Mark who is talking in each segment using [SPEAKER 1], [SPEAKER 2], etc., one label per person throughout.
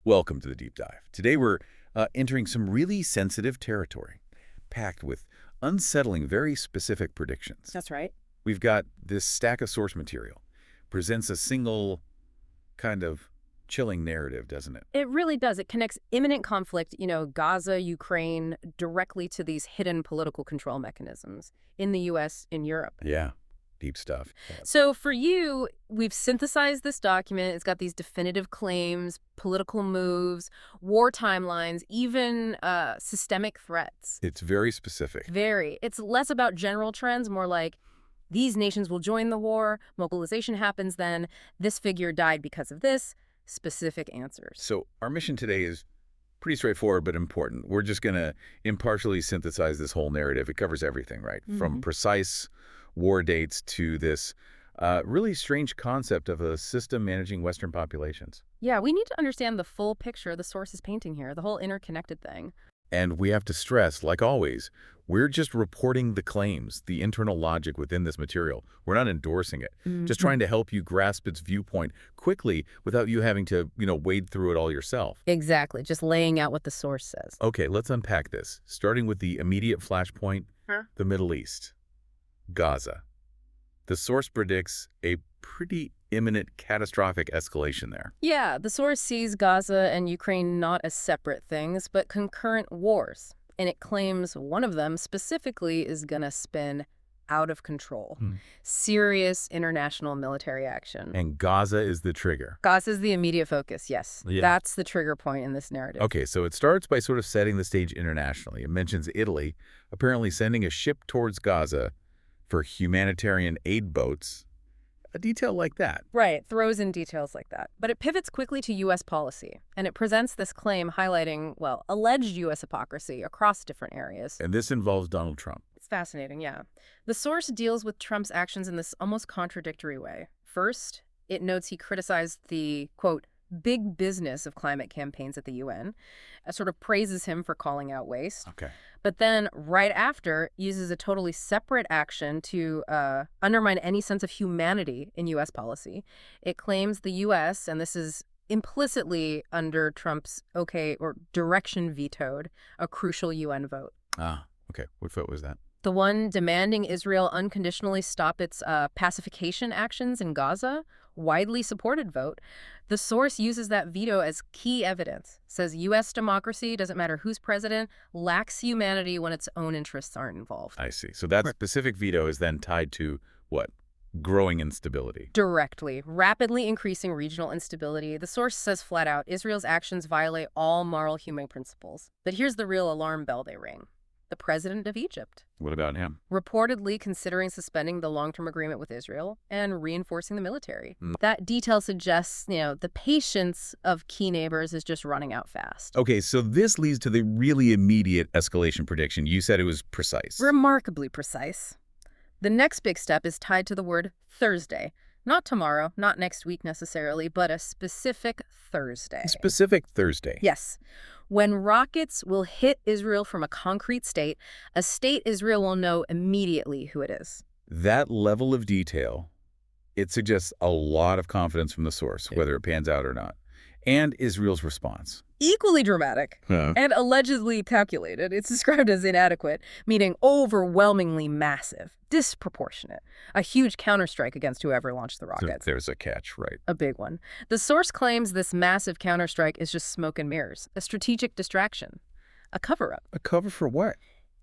[SPEAKER 1] Welcome to the Deep Dive. Today we're entering some really sensitive territory, packed with unsettling, very specific predictions.
[SPEAKER 2] That's right.
[SPEAKER 1] We've got this stack of source material. Presents a single kind of chilling narrative, doesn't it?
[SPEAKER 2] It really does. It connects imminent conflict, Gaza, Ukraine, directly to these hidden political control mechanisms in the U.S., in Europe.
[SPEAKER 1] Yeah, deep stuff.
[SPEAKER 2] So for you, we've synthesized this document. It's got these definitive claims, political moves, war timelines, even systemic threats.
[SPEAKER 1] It's very specific.
[SPEAKER 2] Very. It's less about general trends, more like these nations will join the war, mobilization happens then, this figure died because of this, specific answers.
[SPEAKER 1] So our mission today is pretty straightforward but important. We're just going to impartially synthesize this whole narrative. It covers everything, right? From precise war dates to this really strange concept of a system managing Western populations.
[SPEAKER 2] Yeah, we need to understand the full picture the source is painting here, the whole interconnected thing.
[SPEAKER 1] And we have to stress, like always, we're just reporting the claims, the internal logic within this material. We're not endorsing it. Just trying to help you grasp its viewpoint quickly without you having to, wade through it all yourself.
[SPEAKER 2] Exactly, just laying out what the source says.
[SPEAKER 1] Okay, let's unpack this, starting with the immediate flashpoint, the Middle East, Gaza. The source predicts a pretty imminent catastrophic escalation there.
[SPEAKER 2] Yeah, the source sees Gaza and Ukraine not as separate things, but concurrent wars. And it claims one of them specifically is going to spin out of control. Serious international military action.
[SPEAKER 1] And Gaza is the trigger.
[SPEAKER 2] Gaza is the immediate focus, yes.
[SPEAKER 1] Yeah.
[SPEAKER 2] That's the trigger point in this narrative.
[SPEAKER 1] Okay, so it starts by sort of setting the stage internationally. It mentions Italy apparently sending a ship towards Gaza for humanitarian aid boats. A detail like that.
[SPEAKER 2] Right, throws in details like that. But it pivots quickly to U.S. policy, and it presents this claim highlighting, well, alleged U.S. hypocrisy across different areas.
[SPEAKER 1] And this involves Donald Trump.
[SPEAKER 2] It's fascinating, yeah. The source deals with Trump's actions in this almost contradictory way. First, it notes he criticized the, quote, big business of climate campaigns at the UN, sort of praises him for calling out waste.
[SPEAKER 1] Okay.
[SPEAKER 2] But then right after uses a totally separate action to undermine any sense of humanity in U.S. policy. It claims the U.S., and this is implicitly under Trump's direction vetoed, a crucial UN vote.
[SPEAKER 1] Ah, okay. What vote was that?
[SPEAKER 2] The one demanding Israel unconditionally stop its pacification actions in Gaza, widely supported vote. The source uses that veto as key evidence, says U.S. democracy, doesn't matter who's president, lacks humanity when its own interests aren't involved.
[SPEAKER 1] I see. So that specific veto is then tied to what? Growing instability.
[SPEAKER 2] Directly, rapidly increasing regional instability. The source says flat out, Israel's actions violate all moral human principles. But here's the real alarm bell they ring. The president of Egypt.
[SPEAKER 1] What about him?
[SPEAKER 2] Reportedly considering suspending the long-term agreement with Israel and reinforcing the military. That detail suggests, the patience of key neighbors is just running out fast.
[SPEAKER 1] Okay, so this leads to the really immediate escalation prediction. You said it was precise.
[SPEAKER 2] Remarkably precise. The next big step is tied to the word Thursday. Not tomorrow, not next week necessarily, but a specific Thursday.
[SPEAKER 1] Specific Thursday.
[SPEAKER 2] Yes. When rockets will hit Israel from a concrete state, a state Israel will know immediately who it is.
[SPEAKER 1] That level of detail, it suggests a lot of confidence from the source, whether it pans out or not. And Israel's response.
[SPEAKER 2] Equally dramatic and allegedly calculated. It's described as inadequate, meaning overwhelmingly massive, disproportionate, a huge counterstrike against whoever launched the rockets.
[SPEAKER 1] There's a catch, right?
[SPEAKER 2] A big one. The source claims this massive counterstrike is just smoke and mirrors, a strategic distraction, a cover-up.
[SPEAKER 1] A cover for what?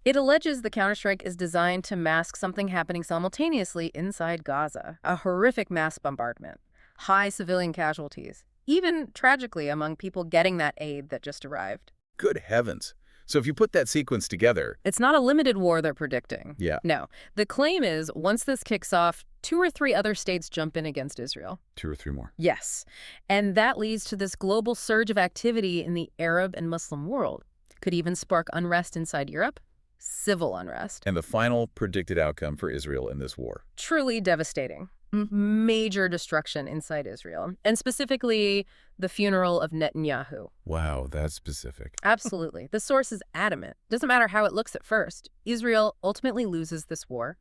[SPEAKER 2] It alleges the counterstrike is designed to mask something happening simultaneously inside Gaza, a horrific mass bombardment, high civilian casualties, even tragically among people getting that aid that just arrived.
[SPEAKER 1] Good heavens. So if you put that sequence together...
[SPEAKER 2] It's not a limited war they're predicting.
[SPEAKER 1] Yeah.
[SPEAKER 2] No. The claim is, once this kicks off, 2 or 3 other states jump in against Israel.
[SPEAKER 1] 2 or 3 more.
[SPEAKER 2] Yes. And that leads to this global surge of activity in the Arab and Muslim world. Could even spark unrest inside Europe. Civil unrest.
[SPEAKER 1] And the final predicted outcome for Israel in this war.
[SPEAKER 2] Truly devastating. Major destruction inside Israel, and specifically the funeral of Netanyahu.
[SPEAKER 1] Wow, that's specific.
[SPEAKER 2] Absolutely. The source is adamant. Doesn't matter how it looks at first. Israel ultimately loses this war.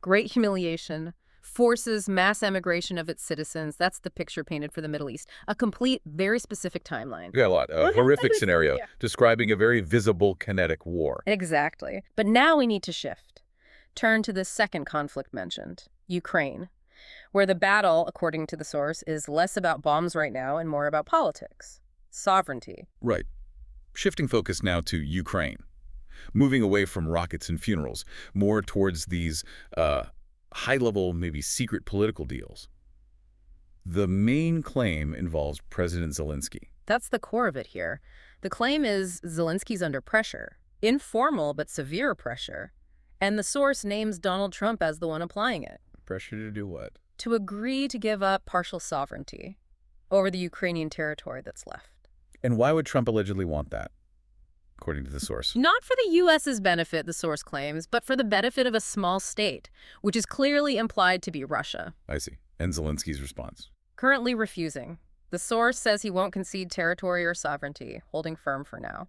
[SPEAKER 2] Great humiliation, forces mass emigration of its citizens. That's the picture painted for the Middle East. A complete, very specific timeline.
[SPEAKER 1] We got a lot. A horrific scenario describing a very visible kinetic war.
[SPEAKER 2] Exactly. But now we need to shift. Turn to the second conflict mentioned, Ukraine, where the battle, according to the source, is less about bombs right now and more about politics, sovereignty.
[SPEAKER 1] Right. Shifting focus now to Ukraine. Moving away from rockets and funerals, more towards these high-level, maybe secret political deals. The main claim involves President Zelensky.
[SPEAKER 2] That's the core of it here. The claim is Zelensky's under pressure, informal but severe pressure. And the source names Donald Trump as the one applying it.
[SPEAKER 1] Pressure to do what?
[SPEAKER 2] To agree to give up partial sovereignty over the Ukrainian territory that's left.
[SPEAKER 1] And why would Trump allegedly want that, according to the source?
[SPEAKER 2] Not for the U.S.'s benefit, the source claims, but for the benefit of a small state, which is clearly implied to be Russia.
[SPEAKER 1] I see. And Zelensky's response?
[SPEAKER 2] Currently refusing. The source says he won't concede territory or sovereignty, holding firm for now.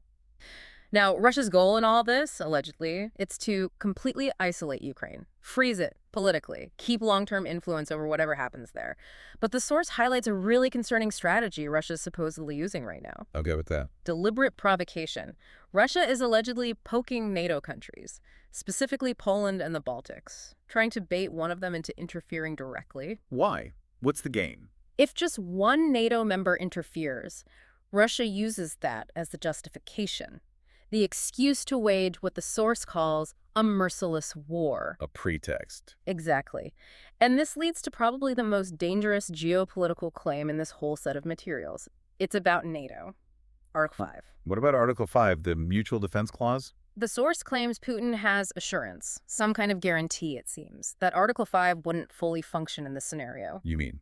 [SPEAKER 2] Now, Russia's goal in all this, allegedly, it's to completely isolate Ukraine, freeze it politically, keep long-term influence over whatever happens there. But the source highlights a really concerning strategy Russia's supposedly using right now.
[SPEAKER 1] I'll go with that.
[SPEAKER 2] Deliberate provocation. Russia is allegedly poking NATO countries, specifically Poland and the Baltics, trying to bait one of them into interfering directly.
[SPEAKER 1] Why? What's the gain?
[SPEAKER 2] If just one NATO member interferes, Russia uses that as the justification. The excuse to wage what the source calls a merciless war.
[SPEAKER 1] A pretext.
[SPEAKER 2] Exactly. And this leads to probably the most dangerous geopolitical claim in this whole set of materials. It's about NATO. Article 5.
[SPEAKER 1] What about Article 5, the Mutual Defense Clause?
[SPEAKER 2] The source claims Putin has assurance, some kind of guarantee, it seems, that Article 5 wouldn't fully function in this scenario.
[SPEAKER 1] You mean,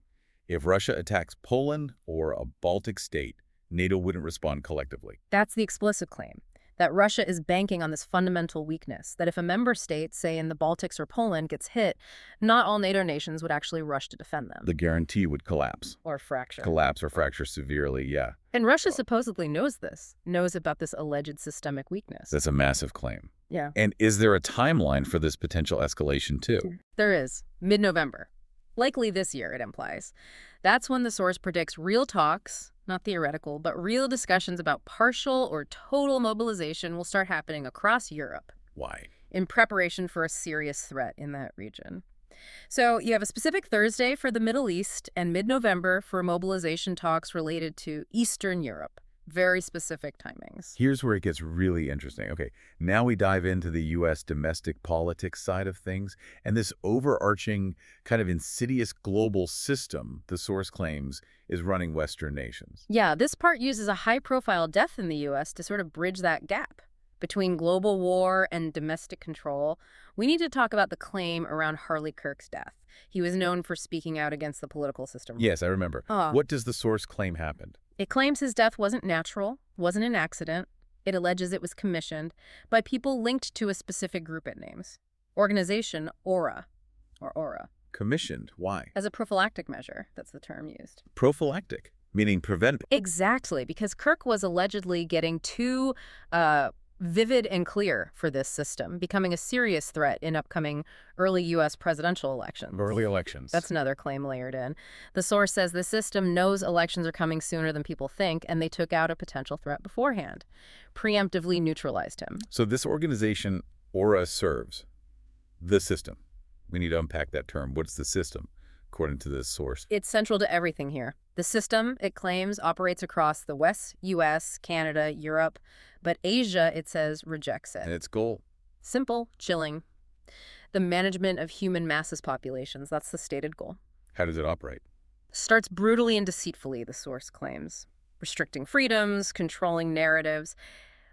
[SPEAKER 1] if Russia attacks Poland or a Baltic state, NATO wouldn't respond collectively?
[SPEAKER 2] That's the explicit claim. That Russia is banking on this fundamental weakness, that if a member state, say in the Baltics or Poland, gets hit, not all NATO nations would actually rush to defend them.
[SPEAKER 1] The guarantee would collapse.
[SPEAKER 2] Or fracture.
[SPEAKER 1] Collapse or fracture severely, yeah.
[SPEAKER 2] And Russia supposedly knows this, knows about this alleged systemic weakness.
[SPEAKER 1] That's a massive claim.
[SPEAKER 2] Yeah.
[SPEAKER 1] And is there a timeline for this potential escalation, too?
[SPEAKER 2] There is. Mid-November. Likely this year, it implies. That's when the source predicts real talks, not theoretical, but real discussions about partial or total mobilization will start happening across Europe.
[SPEAKER 1] Why?
[SPEAKER 2] In preparation for a serious threat in that region. So you have a specific Thursday for the Middle East and mid-November for mobilization talks related to Eastern Europe. Very specific timings.
[SPEAKER 1] Here's where it gets really interesting. Okay, now we dive into the U.S. domestic politics side of things, and this overarching kind of insidious global system, the source claims, is running Western nations.
[SPEAKER 2] Yeah, this part uses a high-profile death in the U.S. to sort of bridge that gap between global war and domestic control. We need to talk about the claim around Charlie Kirk's death. He was known for speaking out against the political system.
[SPEAKER 1] Yes, I remember. What does the source claim happened?
[SPEAKER 2] It claims his death wasn't natural, wasn't an accident. It alleges it was commissioned by people linked to a specific group it names. Organization Aura, or Aura.
[SPEAKER 1] Commissioned? Why?
[SPEAKER 2] As a prophylactic measure. That's the term used.
[SPEAKER 1] Prophylactic? Meaning prevent?
[SPEAKER 2] Exactly, because Kirk was allegedly getting too vivid and clear for this system, becoming a serious threat in upcoming early U.S. presidential elections.
[SPEAKER 1] Early elections.
[SPEAKER 2] That's another claim layered in. The source says the system knows elections are coming sooner than people think, and they took out a potential threat beforehand, preemptively neutralized him.
[SPEAKER 1] So this organization, Aura, serves the system. We need to unpack that term. What's the system, according to this source?
[SPEAKER 2] It's central to everything here. The system, it claims, operates across the West, U.S., Canada, Europe, but Asia, it says, rejects it.
[SPEAKER 1] And its goal?
[SPEAKER 2] Simple, chilling. The management of human masses populations, that's the stated goal.
[SPEAKER 1] How does it operate?
[SPEAKER 2] Starts brutally and deceitfully, the source claims. Restricting freedoms, controlling narratives.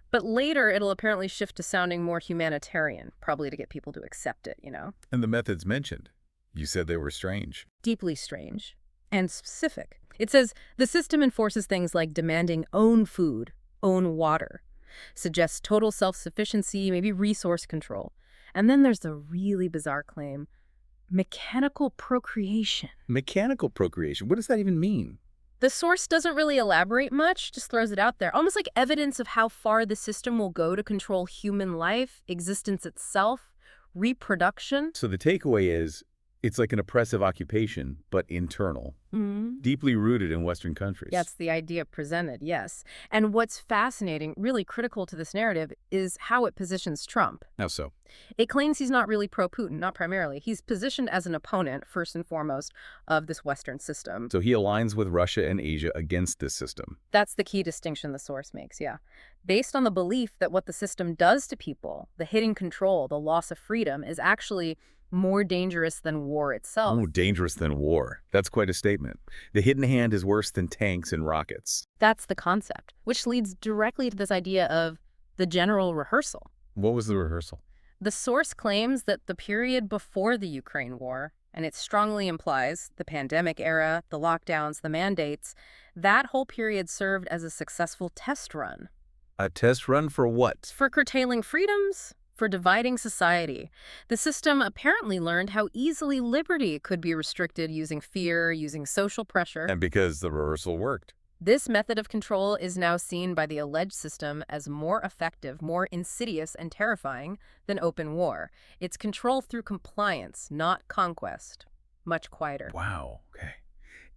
[SPEAKER 2] But later, it'll apparently shift to sounding more humanitarian, probably to get people to accept it, you know?
[SPEAKER 1] And the methods mentioned? You said they were strange.
[SPEAKER 2] Deeply strange. And specific. It says the system enforces things like demanding own food, own water, suggests total self-sufficiency, maybe resource control. And then there's the really bizarre claim, mechanical procreation.
[SPEAKER 1] Mechanical procreation? What does that even mean?
[SPEAKER 2] The source doesn't really elaborate much, just throws it out there, almost like evidence of how far the system will go to control human life, existence itself, reproduction.
[SPEAKER 1] So the takeaway is, It's like an oppressive occupation, but internal, deeply rooted in Western countries.
[SPEAKER 2] That's the idea presented, yes. And what's fascinating, really critical to this narrative, is how it positions Trump.
[SPEAKER 1] How so?
[SPEAKER 2] It claims he's not really pro-Putin, not primarily. He's positioned as an opponent, first and foremost, of this Western system.
[SPEAKER 1] So he aligns with Russia and Asia against this system.
[SPEAKER 2] That's the key distinction the source makes, yeah. Based on the belief that what the system does to people, the hidden control, the loss of freedom, is actually more dangerous than war itself.
[SPEAKER 1] Oh, dangerous than war. That's quite a statement. The hidden hand is worse than tanks and rockets.
[SPEAKER 2] That's the concept, which leads directly to this idea of the general rehearsal.
[SPEAKER 1] What was the rehearsal?
[SPEAKER 2] The source claims that the period before the Ukraine war, and it strongly implies the pandemic era, the lockdowns, the mandates, that whole period served as a successful test run.
[SPEAKER 1] A test run for what?
[SPEAKER 2] For curtailing freedoms, for dividing society. The system apparently learned how easily liberty could be restricted using fear, using social pressure.
[SPEAKER 1] And because the rehearsal worked.
[SPEAKER 2] This method of control is now seen by the alleged system as more effective, more insidious and terrifying than open war. It's control through compliance, not conquest. Much quieter.
[SPEAKER 1] Wow, okay.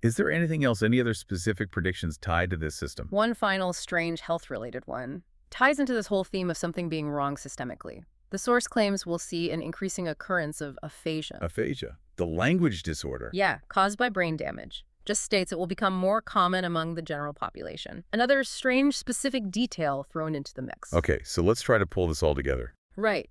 [SPEAKER 1] Is there anything else, any other specific predictions tied to this system?
[SPEAKER 2] One final strange health-related one ties into this whole theme of something being wrong systemically. The source claims we'll see an increasing occurrence of aphasia.
[SPEAKER 1] Aphasia, the language disorder.
[SPEAKER 2] Yeah, caused by brain damage. Just states it will become more common among the general population. Another strange specific detail thrown into the mix.
[SPEAKER 1] Okay, so let's try to pull this all together.
[SPEAKER 2] Right.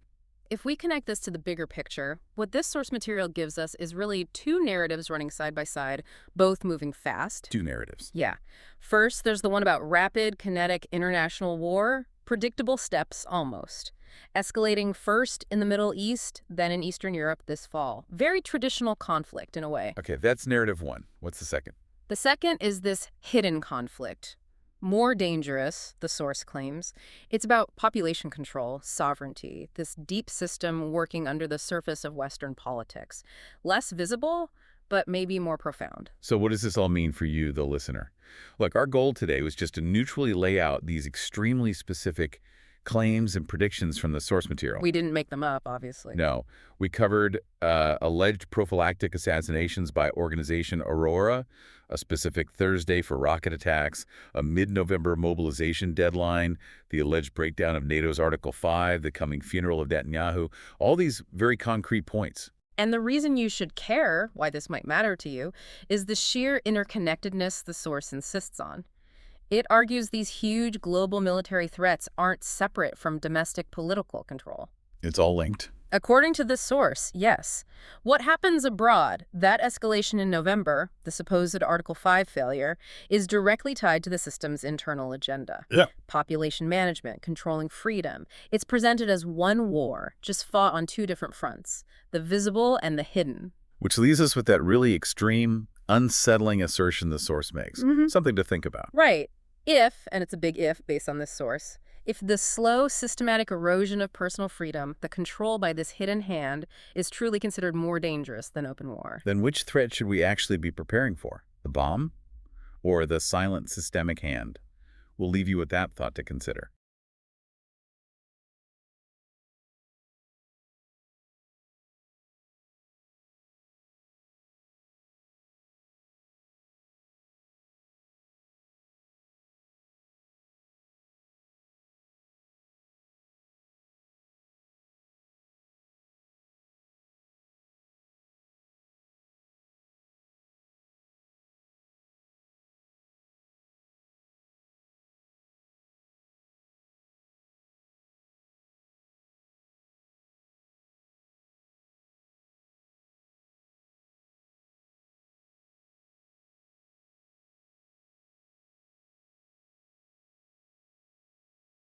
[SPEAKER 2] If we connect this to the bigger picture, what this source material gives us is really two narratives running side by side, both moving fast.
[SPEAKER 1] Two narratives.
[SPEAKER 2] Yeah. First, there's the one about rapid, kinetic international war, predictable steps almost. Escalating first in the Middle East, then in Eastern Europe this fall. Very traditional conflict in a way.
[SPEAKER 1] Okay, that's narrative one. What's the second?
[SPEAKER 2] The second is this hidden conflict. More dangerous, the source claims. It's about population control, sovereignty, this deep system working under the surface of Western politics. Less visible, but maybe more profound.
[SPEAKER 1] So what does this all mean for you, the listener? Look, our goal today was just to neutrally lay out these extremely specific claims and predictions from the source material.
[SPEAKER 2] We didn't make them up, obviously.
[SPEAKER 1] No. We covered alleged prophylactic assassinations by Organization Aurora, a specific Thursday for rocket attacks, a mid-November mobilization deadline, the alleged breakdown of NATO's Article 5, the coming funeral of Netanyahu, all these very concrete points.
[SPEAKER 2] And the reason you should care, why this might matter to you, is the sheer interconnectedness the source insists on. It argues these huge global military threats aren't separate from domestic political control.
[SPEAKER 1] It's all linked.
[SPEAKER 2] According to this source, yes. What happens abroad, that escalation in November, the supposed Article 5 failure, is directly tied to the system's internal agenda.
[SPEAKER 1] Yeah.
[SPEAKER 2] Population management, controlling freedom. It's presented as one war, just fought on two different fronts, the visible and the hidden.
[SPEAKER 1] Which leaves us with that really extreme, unsettling assertion the source makes. Something to think about.
[SPEAKER 2] Right. If, and it's a big if based on this source, if the slow, systematic erosion of personal freedom, the control by this hidden hand, is truly considered more dangerous than open war.
[SPEAKER 1] Then which threat should we actually be preparing for? The bomb? Or the silent systemic hand? We'll leave you with that thought to consider.